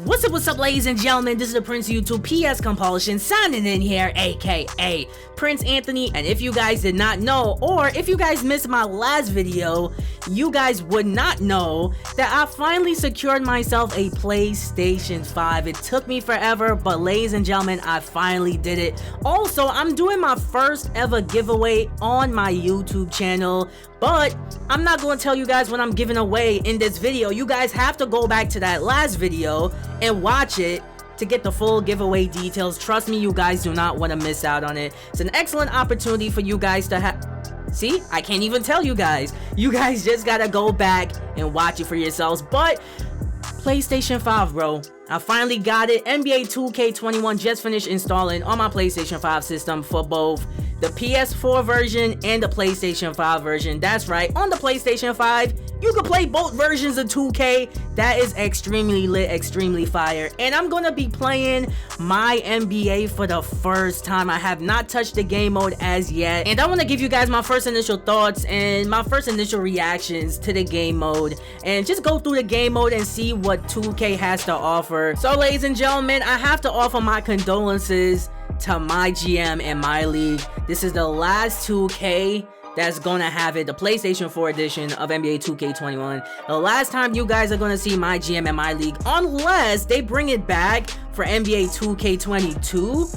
What's up, ladies and gentlemen? This is the Prince YouTube PS Compulsion signing in here, aka Prince Anthony. And if you guys did not know, or if you guys missed my last video, you guys would not know that I finally secured myself a PlayStation 5. It took me forever, but ladies and gentlemen, I finally did it. Also, I'm doing my first ever giveaway on my YouTube channel, but I'm not going to tell you guys what I'm giving away in this video. You guys have to go back to that last video and watch it to get the full giveaway details. Trust me, you guys do not want to miss out on it. It's an excellent opportunity for you guys to have. See, I can't even tell you guys. You guys just gotta go back and watch it for yourselves. But PlayStation 5, bro. I finally got it. NBA 2K21 just finished installing on my PlayStation 5 system for both the PS4 version and the PlayStation 5 version. That's right, on the PlayStation 5, you can play both versions of 2K. That is extremely lit, extremely fire. And I'm gonna be playing my NBA for the first time. I have not touched the game mode as yet. And I wanna give you guys my first initial thoughts and my first initial reactions to the game mode. And just go through the game mode and see what 2K has to offer. So ladies and gentlemen, I have to offer my condolences to my GM and my league. This is the last 2K that's gonna have it, the PlayStation 4 edition of NBA 2K21. The last time you guys are gonna see my GM and my league, unless they bring it back for NBA 2K22.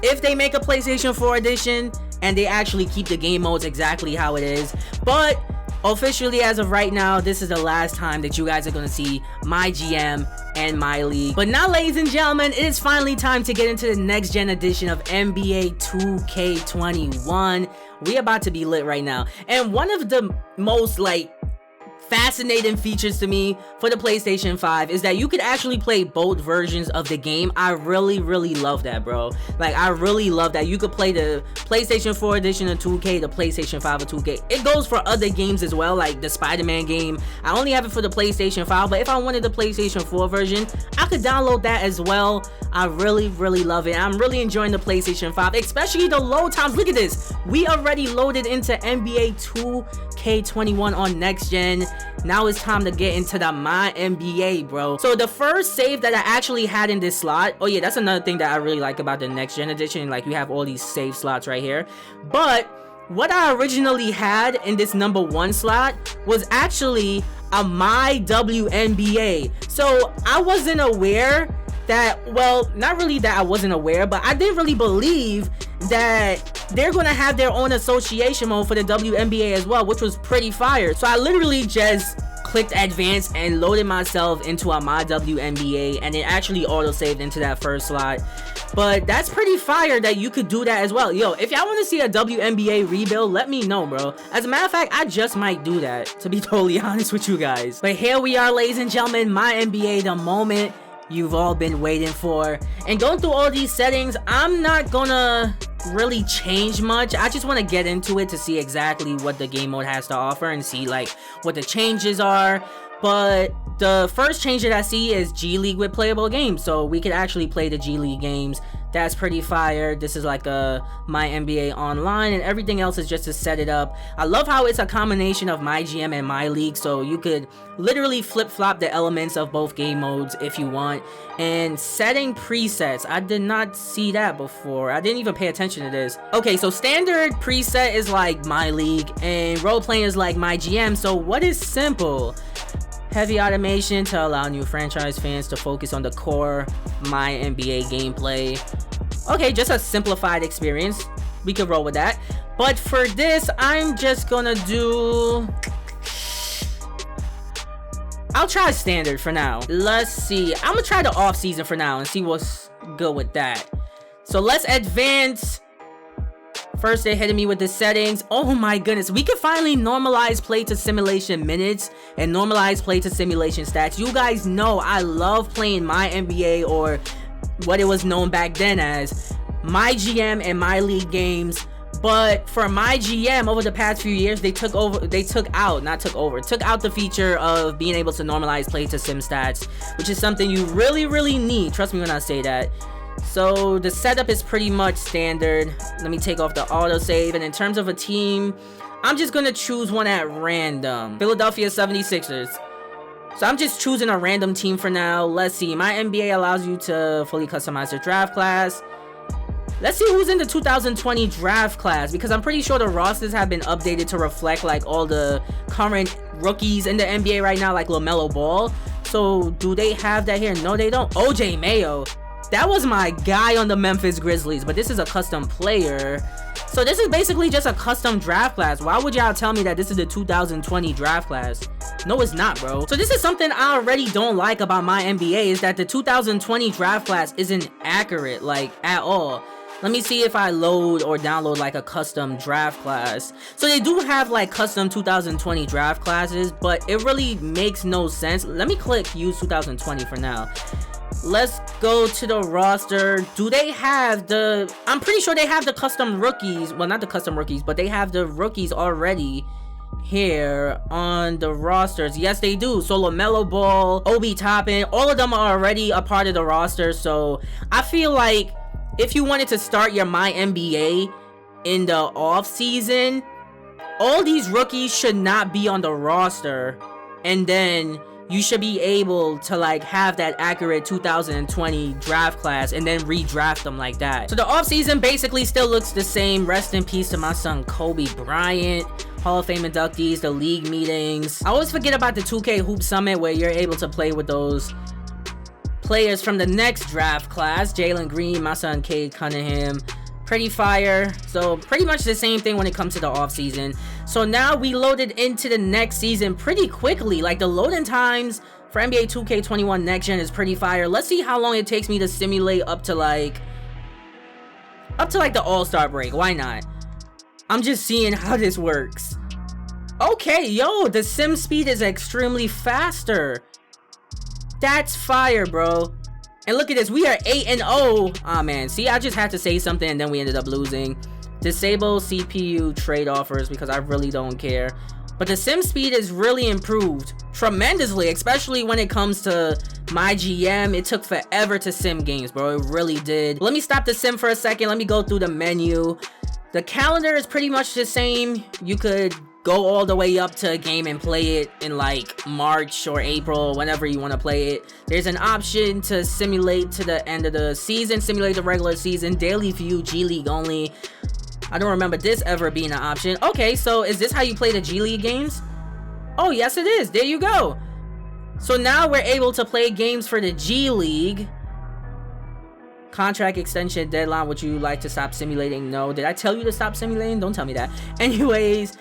If they make a PlayStation 4 edition and they actually keep the game modes exactly how it is. But officially, as of right now, this is the last time that you guys are gonna see my GM and my league. But now, ladies and gentlemen, it is finally time to get into the next gen edition of NBA 2K21. We about to be lit right now. And one of the most fascinating features to me for the PlayStation 5 is that you could actually play both versions of the game. I really love that, bro. I really love that you could play the PlayStation 4 edition of 2K, the PlayStation 5 of 2K. It goes for other games as well, like the Spider-Man game. I only have it for the PlayStation 5, but if I wanted the PlayStation 4 version, I could download that as well. I really love it. I'm really enjoying the PlayStation 5, especially the load times. Look at this. We already loaded into NBA 2K21 on next gen. Now it's time to get into the My NBA, bro. So the first save that I actually had in this slot, oh yeah, that's another thing that I really like about the next gen edition. Like, you have all these save slots right here. But what I originally had in this #1 slot was actually a My WNBA. So I wasn't aware that, well, not really that I wasn't aware, but I didn't really believe that they're gonna have their own association mode for the WNBA as well, which was pretty fire. So I literally just clicked advance and loaded myself into a My WNBA, and it actually auto saved into that first slot. But that's pretty fire that you could do that as well. Yo, if y'all want to see a WNBA rebuild, let me know, bro. As a matter of fact, I just might do that, to be totally honest with you guys. But here we are, ladies and gentlemen, My NBA, the moment you've all been waiting for. And going through all these settings, I'm not gonna really change much. I just want to get into it to see exactly what the game mode has to offer and see what the changes are. But the first change that I see is G League with playable games, so we could actually play the G League games. That's pretty fire. This is like a My NBA Online, and everything else is just to set it up. I love how it's a combination of My GM and My League, so you could literally flip-flop the elements of both game modes if you want. And setting presets, I did not see that before. I didn't even pay attention to this. Okay, so standard preset is like My League, and role-playing is like My GM. So what is simple? Heavy automation to allow new franchise fans to focus on the core My NBA gameplay. Okay, just a simplified experience. We could roll with that. But for this, I'm just gonna do... I'll try standard for now. Let's see. I'm gonna try the off season for now and see what's good with that. So let's advance. First, they're hitting me with the settings. Oh my goodness, we can finally normalize play to simulation minutes and normalize play to simulation stats. You guys know I love playing My NBA, or what it was known back then as My GM and My League games. But for My GM, over the past few years, they took out the feature of being able to normalize play to sim stats, which is something you really need. Trust me when I say that. So the setup is pretty much standard. Let me take off the autosave. And in terms of a team, I'm just gonna choose one at random. Philadelphia 76ers. So I'm just choosing a random team for now. Let's see. My NBA allows you to fully customize your draft class. Let's see who's in the 2020 draft class, because I'm pretty sure the rosters have been updated to reflect like all the current rookies in the NBA right now, like LaMelo Ball. So do they have that here? No, they don't. OJ Mayo. That was my guy on the Memphis Grizzlies, but this is a custom player. So this is basically just a custom draft class. Why would y'all tell me that this is the 2020 draft class? No, it's not, bro. So this is something I already don't like about my NBA, is that the 2020 draft class isn't accurate, like, at all. Let me see if I load or download like a custom draft class. So they do have like custom 2020 draft classes, but it really makes no sense. Let me click use 2020 for now. Let's go to the roster. Do they have the... I'm pretty sure they have the custom rookies. Well, not the custom rookies, but they have the rookies already here on the rosters. Yes, they do. So LaMelo Ball, Obi Toppin, all of them are already a part of the roster. So I feel like if you wanted to start your My NBA in the off season, all these rookies should not be on the roster, and then you should be able to like have that accurate 2020 draft class and then redraft them like that. So the offseason basically still looks the same. Rest in peace to my son Kobe Bryant. Hall of Fame inductees, the league meetings. I always forget about the 2K Hoop Summit, where you're able to play with those players from the next draft class. Jalen Green, my son Cade Cunningham. Pretty fire. So pretty much the same thing when it comes to the off season. So now we loaded into the next season pretty quickly. Like the loading times for NBA 2K21 next gen is pretty fire. Let's see how long it takes me to simulate up to like the All-Star break. Why not? I'm just seeing how this works. Okay, yo, the sim speed is extremely faster. That's fire, bro. And look at this, we are 8-0. Ah, man, see, I just had to say something and then we ended up losing. Disable CPU trade offers because I really don't care. But the sim speed is really improved tremendously, especially when it comes to my GM. It took forever to sim games, bro. It really did. Let me stop the sim for a second. Let me go through the menu. The calendar is pretty much the same. You could go all the way up to a game and play it in like March or April, whenever you want to play it. There's an option to simulate to the end of the season, simulate the regular season, daily view, G League only. I don't remember this ever being an option. Okay, so is this how you play the G League games? Oh, yes it is. There you go. So now we're able to play games for the G League. Contract extension deadline. Would you like to stop simulating? No. Did I tell you to stop simulating? Don't tell me that. Anyways,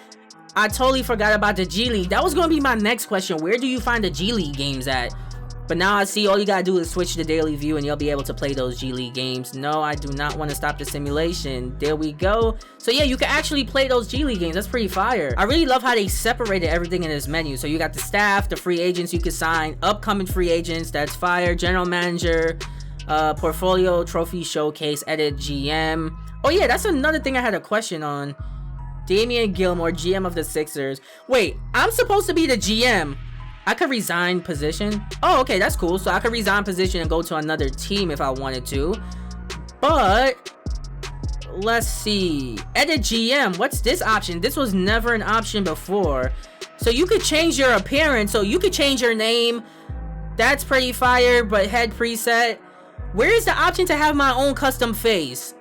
I totally forgot about the G League. That was going to be my next question. Where do you find the G League games at? But now I see all you got to do is switch to daily view and you'll be able to play those G League games. No, I do not want to stop the simulation. There we go. So yeah, you can actually play those G League games. That's pretty fire. I really love how they separated everything in this menu. So you got the staff, the free agents you can sign, upcoming free agents. That's fire. General manager, portfolio, trophy showcase, edit, GM. Oh yeah, that's another thing I had a question on. Damian Gilmore, GM of the Sixers. Wait, I'm supposed to be the GM. I could resign position. Oh, okay, that's cool. So I could resign position and go to another team if I wanted to. But let's see. Edit GM. What's this option? This was never an option before. So you could change your appearance. So you could change your name. That's pretty fire. But head preset. Where is the option to have my own custom face?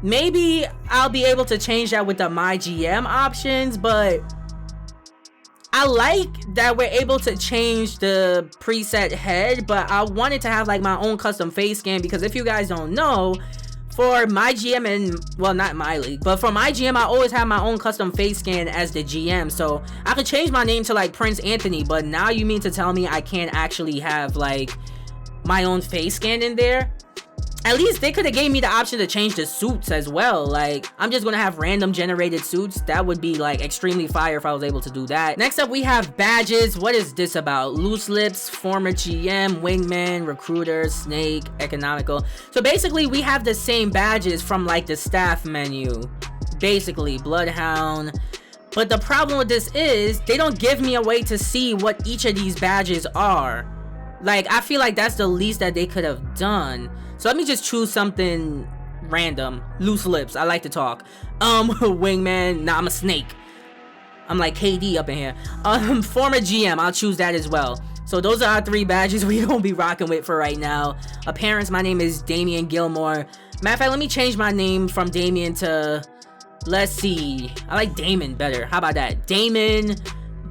Maybe I'll be able to change that with the My GM options, but I like that we're able to change the preset head, but I wanted to have like my own custom face scan, because if you guys don't know, for my GM and, well, not my league, but for my GM, I always have my own custom face scan as the GM, so I could change my name to like Prince Anthony, but now you mean to tell me I can't actually have like my own face scan in there? At least they could have gave me the option to change the suits as well. Like, I'm just gonna have random generated suits. That would be like extremely fire if I was able to do that. Next up, we have badges. What is this about? Loose lips, former GM, wingman, recruiter, snake, economical. So basically, we have the same badges from like the staff menu. Basically, bloodhound. But the problem with this is they don't give me a way to see what each of these badges are. Like, I feel like that's the least that they could have done. So let me just choose something random. Loose lips. I like to talk. Wingman. Nah, I'm a snake. I'm like KD up in here. Former GM. I'll choose that as well. So those are our 3 badges we gonna be rocking with for right now. Appearance, my name is Damian Gilmore. Matter of fact, let me change my name from Damian to, let's see, I like Damon better. How about that? Damon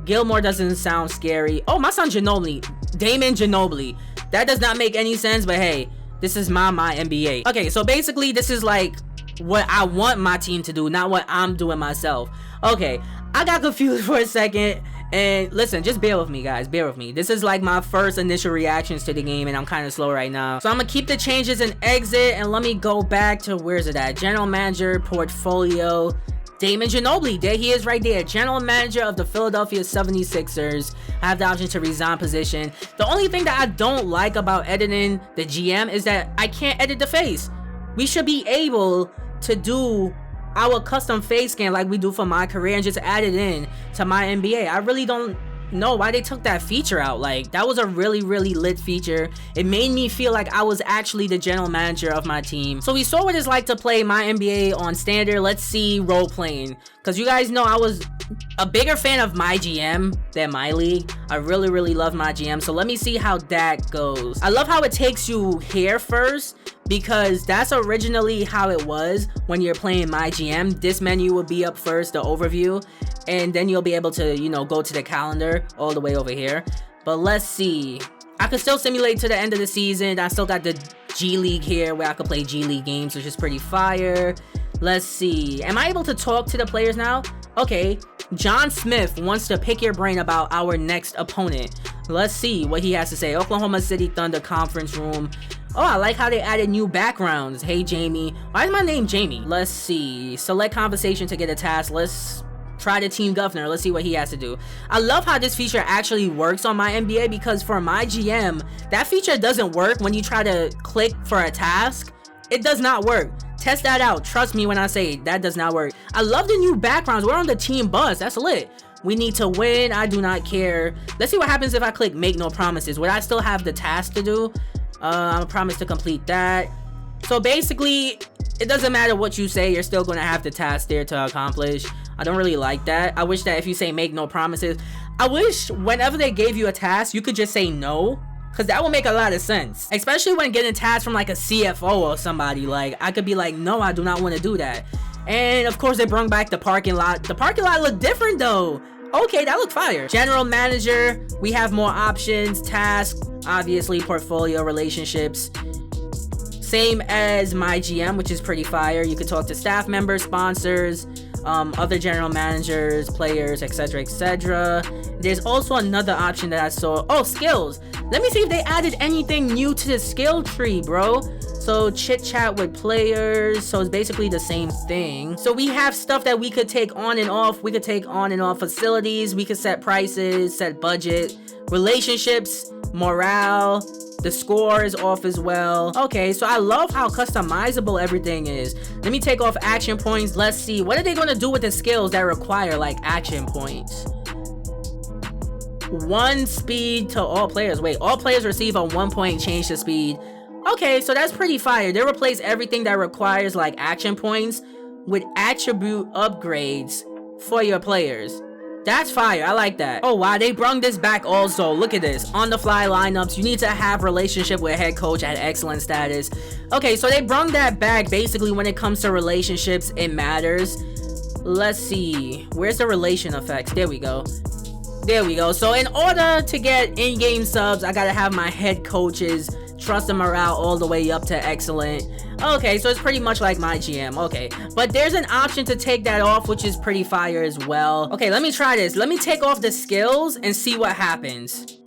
Gilmore doesn't sound scary. Oh, my son Ginobili. Damon Ginobili. That does not make any sense, but hey, this is my NBA. Okay, so basically this is like what I want my team to do, not what I'm doing myself. Okay, I got confused for a second. And listen, just bear with me, guys. Bear with me. This is like my first initial reactions to the game, and I'm kind of slow right now. So I'm gonna keep the changes and exit, and let me go back to, where's it at? General Manager, Portfolio, Damon Ginobili. There he is right there. General Manager of the Philadelphia 76ers. I have the option to resign position. The only thing that I don't like about editing the GM is that I can't edit the face. We should be able to do our custom face scan like we do for my career and just add it in to my NBA. I really don't know why they took that feature out. Like, that was a really lit feature. It made me feel like I was actually the general manager of my team. So we saw what it's like to play my NBA on standard. Let's see role playing, because you guys know I was a bigger fan of my GM than my league. I really love my GM. So let me see how that goes. I love how it takes you here first, because that's originally how it was when you're playing my GM. This menu will be up first, the overview, and then you'll be able to, you know, go to the calendar all the way over here. But let's see. I could still simulate to the end of the season. I still got the G League here where I could play G League games, which is pretty fire. Let's see. Am I able to talk to the players now? Okay. John Smith wants to pick your brain about our next opponent. Let's see what he has to say. Oklahoma City Thunder conference room. Oh, I like how they added new backgrounds. Hey, Jamie. Why is my name Jamie? Let's see. Select conversation to get a task. Let's try the team governor. Let's see what he has to do. I love how this feature actually works on my NBA, because for my GM, that feature doesn't work when you try to click for a task. It does not work. Test that out. Trust me when I say that does not work. I love the new backgrounds. We're on the team bus. That's lit. We need to win. I do not care. Let's see what happens if I click make no promises. Would I still have the task to do? I'm promised to complete that. So basically, it doesn't matter what you say, you're still going to have the task there to accomplish. I don't really like that. I wish that if you say make no promises, I wish whenever they gave you a task, you could just say no, because that would make a lot of sense. Especially when getting tasks from like a CFO or somebody. Like, I could be like, no, I do not want to do that. And of course, they brought back the parking lot. The parking lot looked different though. Okay, that looked fire. General manager, we have more options. Tasks, obviously, portfolio, relationships. Same as my GM, which is pretty fire. You could talk to staff members, sponsors, other general managers, players, etc, etc. There's also another option that I saw. Oh, skills. Let me see if they added anything new to the skill tree, bro. So chit chat with players. So it's basically the same thing. So we have stuff that we could take on and off. We could take on and off facilities. We could set prices, set budget, relationships, morale. The score is off as well. Okay, so I love how customizable everything is. Let me take off action points. Let's see. What are they going to do with the skills that require like action points? 1 speed to all players. Wait, all players receive a 1 point change to speed. Okay, so that's pretty fire. They replace everything that requires like action points with attribute upgrades for your players. That's fire. I like that. Oh wow, they brung this back also. Look at this. On the fly lineups. You need to have relationship with head coach at excellent status. Okay, so they brung that back. Basically, when it comes to relationships, it matters. Let's see. Where's the relation effects? There we go. There we go. So in order to get in-game subs, I gotta have my head coaches trust and morale all the way up to excellent. Okay, so it's pretty much like my GM. Okay, but there's an option to take that off, which is pretty fire as well. Okay, let me try this. Let me take off the skills and see what happens.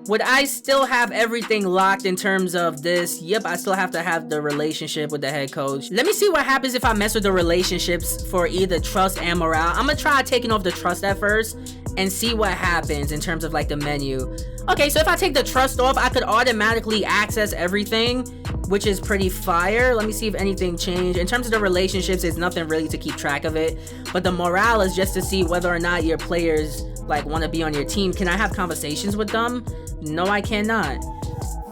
Would I still have everything locked in terms of this? Yep, I still have to have the relationship with the head coach. Let me see what happens if I mess with the relationships for either trust and morale. I'm gonna try taking off the trust at first and see what happens in terms of like the menu. Okay, so if I take the trust off, I could automatically access everything, which is pretty fire. Let me see if anything changed. In terms of the relationships, there's nothing really to keep track of it. But the morale is just to see whether or not your players like want to be on your team. Can I have conversations with them? No, I cannot.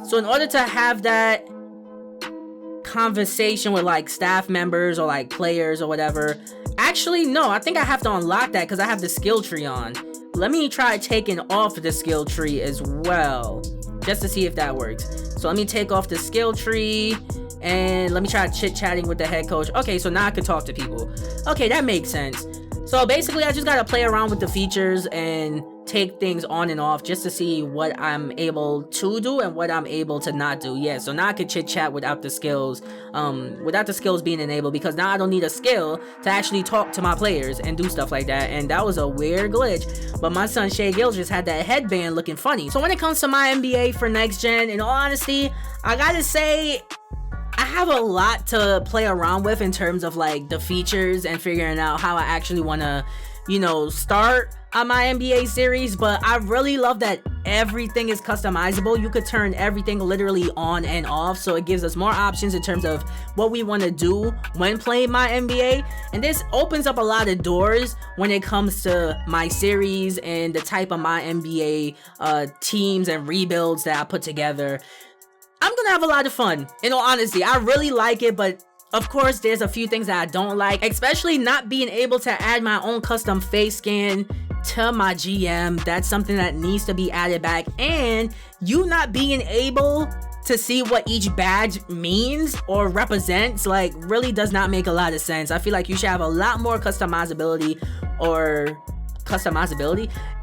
So in order to have that conversation with like staff members or like players or whatever, actually no, I think I have to unlock that because I have the skill tree on. let me try taking off the skill tree as well, just to see if that works. So let me take off the skill tree, and let me try chit-chatting with the head coach. Okay, so now I can talk to people. Okay, that makes sense. So basically, I just gotta play around with the features and take things on and off just to see what I'm able to do and what I'm able to not do. Yeah, so now I can chit-chat without the skills being enabled, because now I don't need a skill to actually talk to my players and do stuff like that. And that was a weird glitch, but my son Shea Gills just had that headband looking funny. So when it comes to my NBA for next gen, in all honesty, I gotta say, I have a lot to play around with in terms of like the features and figuring out how I actually want to, you know, start on my NBA series. But I really love that everything is customizable. You could turn everything literally on and off, so it gives us more options in terms of what we want to do when playing my NBA. And this opens up a lot of doors when it comes to my series and the type of my NBA teams and rebuilds that I put together. I'm gonna have a lot of fun. In all honesty, I really like it, but of course there's a few things that I don't like, especially not being able to add my own custom face scan to my GM. That's something that needs to be added back, and you not being able to see what each badge means or represents, like, really does not make a lot of sense. I feel like you should have a lot more customizability.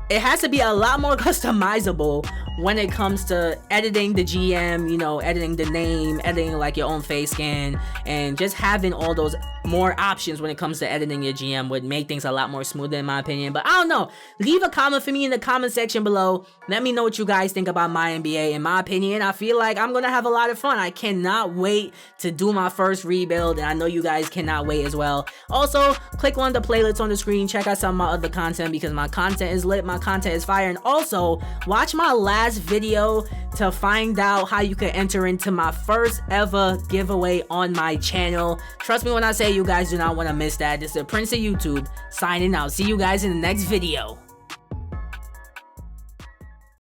It has to be a lot more customizable when it comes to editing the GM, you know, editing the name, editing like your own face scan, and just having all those more options when it comes to editing your GM would make things a lot more smoother, in my opinion. But I don't know. Leave a comment for me in the comment section below. Let me know what you guys think about my NBA. In my opinion, I feel like I'm gonna have a lot of fun. I cannot wait to do my first rebuild, and I know you guys cannot wait as well. Also, click on the playlists on the screen, check out some of my other content, because my content is lit, my content is fire. And also, watch my last video to find out how you can enter into my first ever giveaway on my channel. Trust me when I say you guys do not want to miss that. This is the Prince of YouTube signing out. See you guys in the next video.